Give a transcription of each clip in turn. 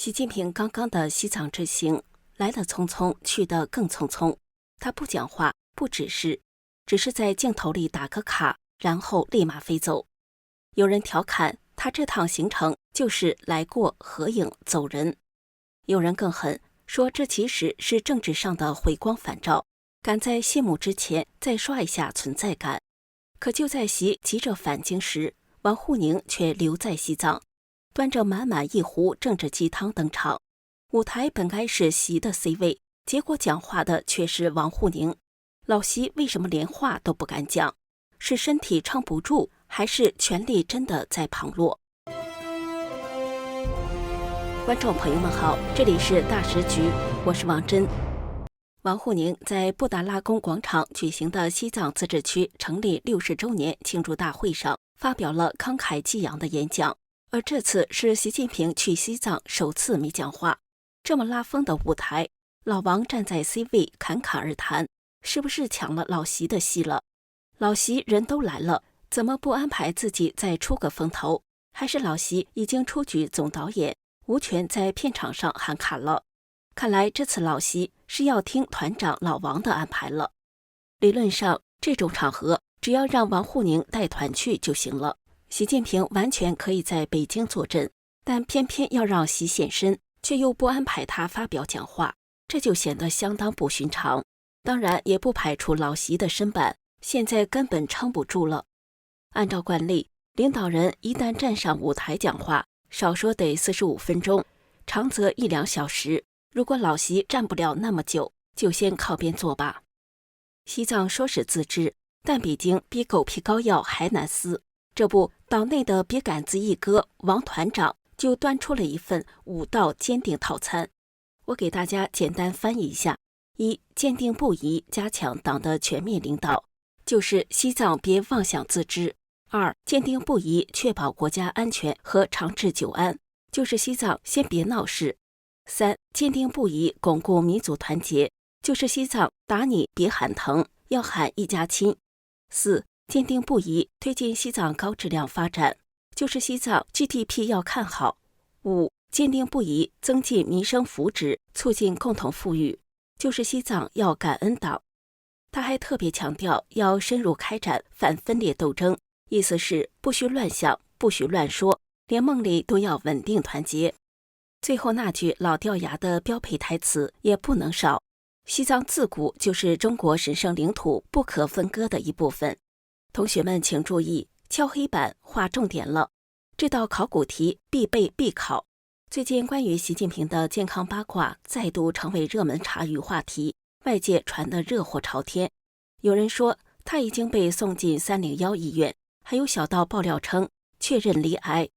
习近平刚刚的西藏之行来得匆匆，去得更匆匆。他不讲话，不指示，只是在镜头里打个卡，然后立马飞走。有人调侃他这趟行程就是来过合影走人，有人更狠，说这其实是政治上的回光返照，赶在谢幕之前再刷一下存在感。可就在习急着返京时，王沪宁却留在西藏，端着满满一壶政治鸡汤登场。舞台本该是习的 C 位，结果讲话的却是王沪宁。老习为什么连话都不敢讲？是身体撑不住，还是权力真的在旁落？观众朋友们好，这里是大时局，我是王真。王沪宁在布达拉宫广场举行的西藏自治区成立60周年庆祝大会上发表了慷慨激昂的演讲，而这次是习近平去西藏首次没讲话。这么拉风的舞台，老王站在 C 位侃侃而谈，是不是抢了老习的戏了？老习人都来了，怎么不安排自己再出个风头？还是老习已经出局总导演，无权在片场上喊卡了？看来这次老习是要听团长老王的安排了。理论上，这种场合只要让王沪宁带团去就行了，习近平完全可以在北京坐镇，但偏偏要让习现身，却又不安排他发表讲话，这就显得相当不寻常。当然，也不排除老习的身板现在根本撑不住了。按照惯例，领导人一旦站上舞台讲话，少说得45分钟，长则1-2小时。如果老习站不了那么久，就先靠边坐吧。西藏说是自治，但北京比狗皮膏药还难撕。这不，岛内的笔杆子一哥王团长就端出了一份5道坚定套餐。我给大家简单翻译一下：一、坚定不移加强党的全面领导，就是西藏别妄想自治；二、坚定不移确保国家安全和长治久安，就是西藏先别闹事；三、坚定不移巩固民族团结，就是西藏打你别喊疼，要喊一家亲；四、坚定不移推进西藏高质量发展，就是西藏 GDP 要看好；五、坚定不移增进民生福祉，促进共同富裕，就是西藏要感恩党。他还特别强调要深入开展反分裂斗争，意思是不许乱想，不许乱说，连梦里都要稳定团结。最后那句老掉牙的标配台词也不能少：西藏自古就是中国神圣领土不可分割的一部分。同学们请注意，敲黑板划重点了，这道考古题必备必考。最近关于习近平的健康八卦再度成为热门茶余话题，外界传得热火朝天。有人说他已经被送进301医院，还有小道爆料称确认罹癌。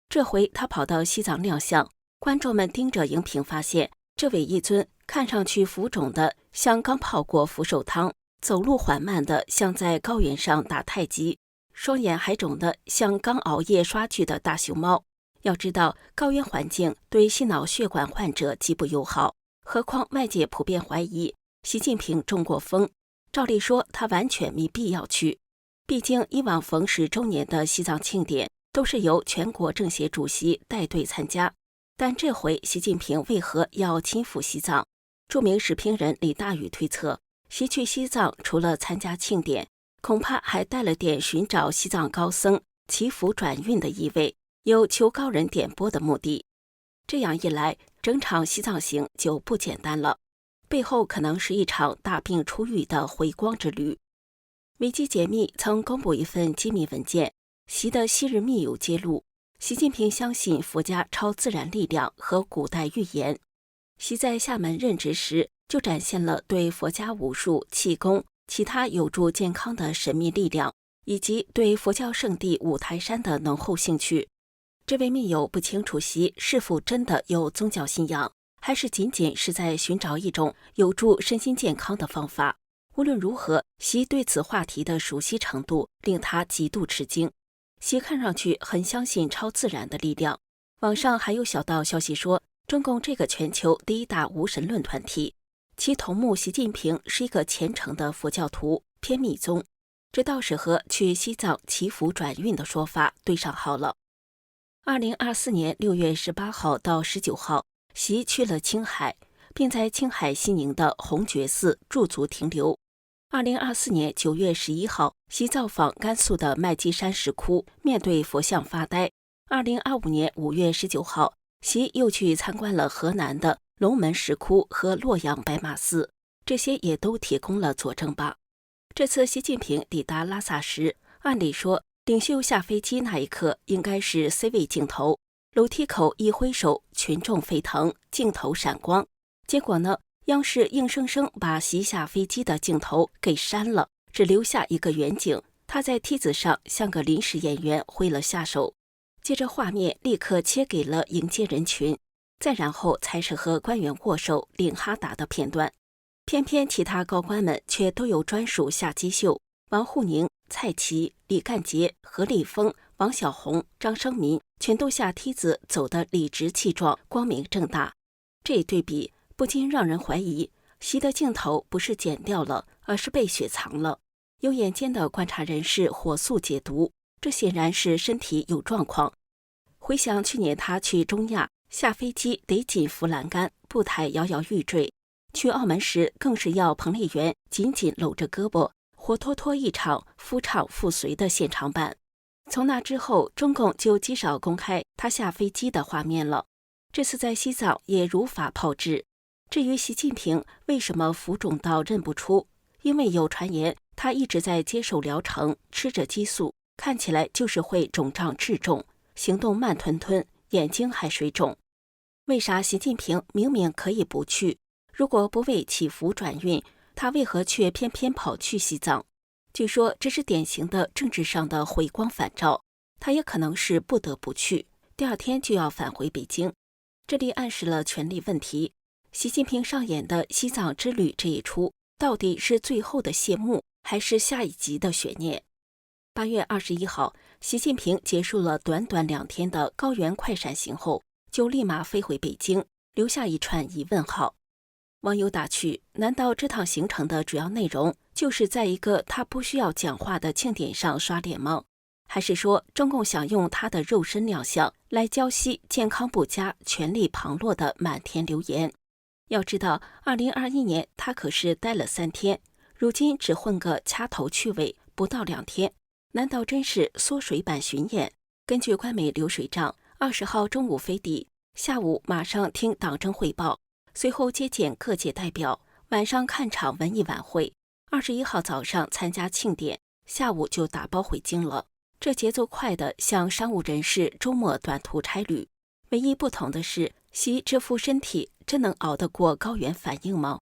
这回他跑到西藏亮相，观众们盯着荧屏发现，这位一尊看上去浮肿的像刚泡过福寿汤，走路缓慢的像在高原上打太极，双眼还肿的像刚熬夜刷剧的大熊猫。要知道，高原环境对心脑血管患者极不友好，何况外界普遍怀疑习近平中过风。照理说，他完全没必要去，毕竟以往逢10周年的西藏庆典都是由全国政协主席带队参加，但这回习近平为何要亲赴西藏？著名时评人李大宇推测，习去西藏除了参加庆典，恐怕还带了点寻找西藏高僧祈福转运的意味，有求高人点拨的目的。这样一来，整场西藏行就不简单了，背后可能是一场大病初愈的回光之旅。维基解密曾公布一份机密文件，习的昔日密友揭露，习近平相信佛家超自然力量和古代预言。习在厦门任职时就展现了对佛家武术、气功、其他有助健康的神秘力量，以及对佛教圣地五台山的浓厚兴趣。这位密友不清楚习是否真的有宗教信仰，还是仅仅是在寻找一种有助身心健康的方法。无论如何，习对此话题的熟悉程度令他极度吃惊。习看上去很相信超自然的力量。网上还有小道消息说，中共这个全球第一大无神论团体，其头目习近平是一个虔诚的佛教徒，偏密宗。这倒是和去西藏祈福转运的说法对上号了。2024年6月18号到19号，习去了青海，并在青海西宁的红觉寺驻足停留。2024年9月11号，习造访甘肃的麦积山石窟，面对佛像发呆。2025年5月19号，习又去参观了河南的龙门石窟和洛阳白马寺，这些也都提供了佐证吧。这次习近平抵达拉萨时，按理说领袖下飞机那一刻应该是 C 位镜头，楼梯口一挥手，群众沸腾，镜头闪光。结果呢，央视硬生生把习下飞机的镜头给删了，只留下一个远景，他在梯子上像个临时演员挥了下手。接着画面立刻切给了迎接人群，再然后才是和官员握手领哈达的片段。偏偏其他高官们却都有专属下机秀，王沪宁、蔡奇、李干杰、何立峰、王小红、张生民全都下梯子走得理直气壮，光明正大。这一对比不禁让人怀疑，习的镜头不是剪掉了，而是被雪藏了。有眼尖的观察人士火速解读，这显然是身体有状况。回想去年他去中亚，下飞机得紧扶栏杆，步态摇摇欲坠；去澳门时更是要彭丽媛紧紧搂着胳膊，活脱脱一场夫唱妇随的现场版。从那之后，中共就极少公开他下飞机的画面了。这次在西藏也如法炮制。至于习近平为什么浮肿到认不出，因为有传言他一直在接受疗程，吃着激素，看起来就是会肿胀致重，行动慢吞吞，眼睛还水肿。为啥习近平明明可以不去？如果不为祈福转运，他为何却偏偏跑去西藏？据说这是典型的政治上的回光返照，他也可能是不得不去，第二天就要返回北京。这里暗示了权力问题。习近平上演的西藏之旅这一出，到底是最后的谢幕，还是下一集的悬念？8月21号，习近平结束了短短2天的高原快闪行后，就立马飞回北京，留下一串疑问号。网友打趣：难道这趟行程的主要内容就是在一个他不需要讲话的庆典上刷脸吗？还是说中共想用他的肉身亮相来浇熄健康不佳、权力旁落的满天流言？要知道2021年他可是待了3天，如今只混个掐头去尾，不到2天，难道真是缩水版巡演？根据官媒流水账，20号中午飞抵，下午马上听党政汇报，随后接见各界代表，晚上看场文艺晚会，21号早上参加庆典，下午就打包回京了。这节奏快得像商务人士周末短途差旅。唯一不同的是，习这副身体真能熬得过高原反应吗？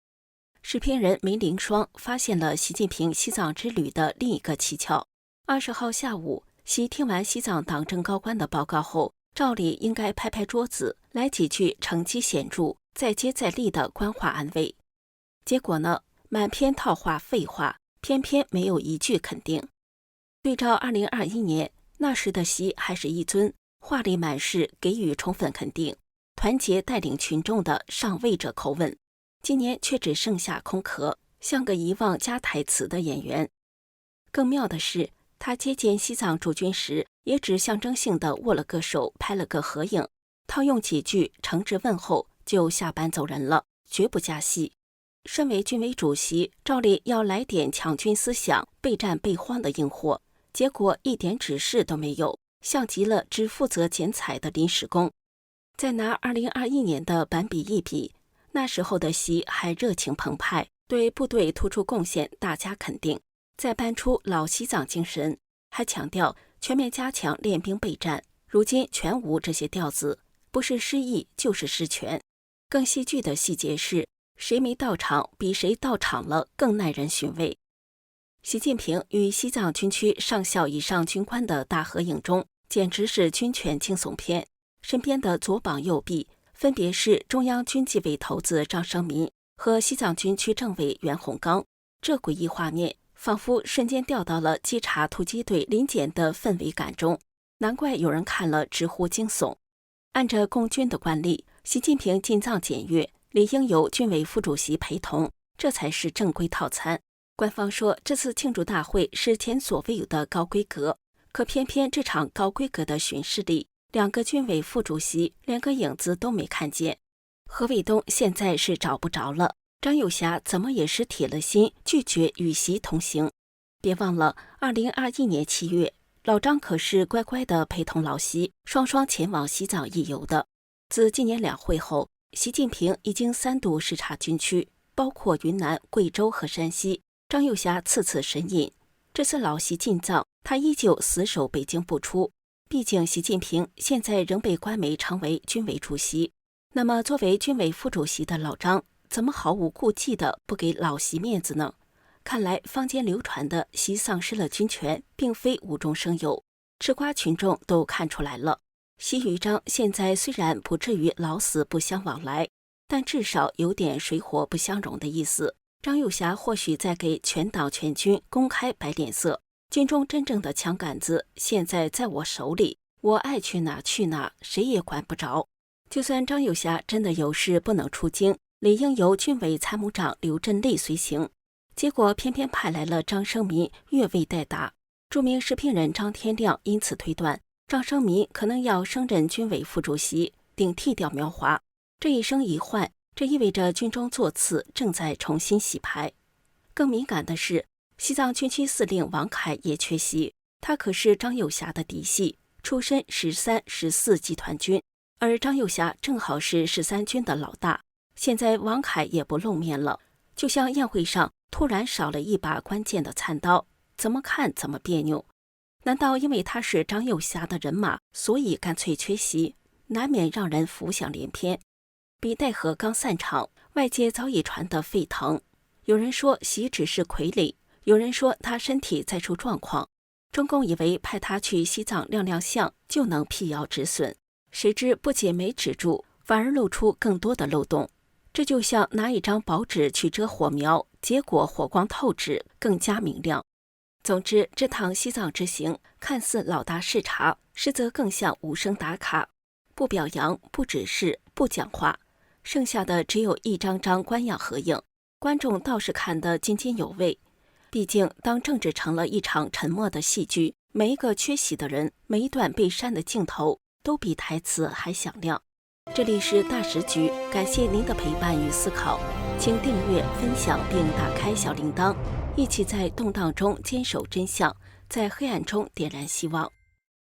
视频人梅凌霜发现了习近平西藏之旅的另一个蹊跷。20号下午，习听完西藏党政高官的报告后，照理应该拍拍桌子，来几句成绩显著、再接再厉的官话安慰。结果呢，满篇套话废话，偏偏没有一句肯定。对照2021年，那时的习还是一尊话里满是给予充分肯定、团结带领群众的上位者口吻，今年却只剩下空壳，像个遗忘加台词的演员。更妙的是，他接见西藏驻军时，也只象征性的握了个手，拍了个合影，套用几句诚挚问候就下班走人了，绝不加戏。身为军委主席，照理要来点抢军思想、备战备荒的硬货，结果一点指示都没有，像极了只负责剪彩的临时工。再拿2021年的版比一比，那时候的习还热情澎湃，对部队突出贡献大加肯定，再搬出老西藏精神，还强调全面加强练兵备战。如今全无这些调子，不是失意就是失权。更戏剧的细节是，谁没到场比谁到场了更耐人寻味。习近平与西藏军区上校以上军官的大合影中，简直是军权惊悚片。身边的左膀右臂分别是中央军纪委头子张生民和西藏军区政委袁洪刚，这诡异画面仿佛瞬间掉到了稽查突击队临检的氛围感中，难怪有人看了直呼惊悚。按着共军的惯例，习近平进藏检阅理应有军委副主席陪同，这才是正规套餐。官方说这次庆祝大会是前所未有的高规格，可偏偏这场高规格的巡视里，2个军委副主席连个影子都没看见。何卫东现在是找不着了，张幼霞怎么也是铁了心拒绝与其同行。别忘了2021年7月，老张可是乖乖地陪同老习双双前往西藏一游的。自今年两会后，习近平已经3度视察军区，包括云南、贵州和山西，张幼霞次次神隐。这次老习进藏，他依旧死守北京不出。毕竟习近平现在仍被官媒称为军委主席，那么作为军委副主席的老张，怎么毫无顾忌的不给老习面子呢？看来坊间流传的习丧失了军权并非无中生有，吃瓜群众都看出来了。习与张现在虽然不至于老死不相往来，但至少有点水火不相容的意思。张幼霞或许在给全党全军公开摆脸色，军中真正的枪杆子现在在我手里，我爱去哪去哪，谁也管不着。就算张幼霞真的有事不能出京，理应由军委参谋长刘振立随行，结果偏偏派来了张生民越位代打。著名时评人张天亮因此推断，张生民可能要升任军委副主席，顶替掉苗华。这一生一换，这意味着军中座次正在重新洗牌。更敏感的是，西藏军区司令王凯也缺席，他可是张幼霞的嫡系，出身13、14集团军，而张幼霞正好是13军的老大。现在王凯也不露面了，就像宴会上突然少了一把关键的餐刀，怎么看怎么别扭。难道因为他是张幼霞的人马，所以干脆缺席？难免让人浮想联翩。比代河刚散场，外界早已传得沸腾。有人说习只是傀儡，有人说他身体在出状况。中共以为派他去西藏亮亮相就能辟谣止损，谁知不仅没止住，反而露出更多的漏洞。这就像拿一张薄纸去遮火苗，结果火光透纸，更加明亮。总之，这趟西藏之行看似老大视察，实则更像无声打卡，不表扬，不指示，不讲话，剩下的只有一张张官样合影。观众倒是看得津津有味。毕竟，当政治成了一场沉默的戏剧，每一个缺席的人，每一段被删的镜头，都比台词还响亮。这里是大时局，感谢您的陪伴与思考，请订阅、分享并打开小铃铛，一起在动荡中坚守真相，在黑暗中点燃希望。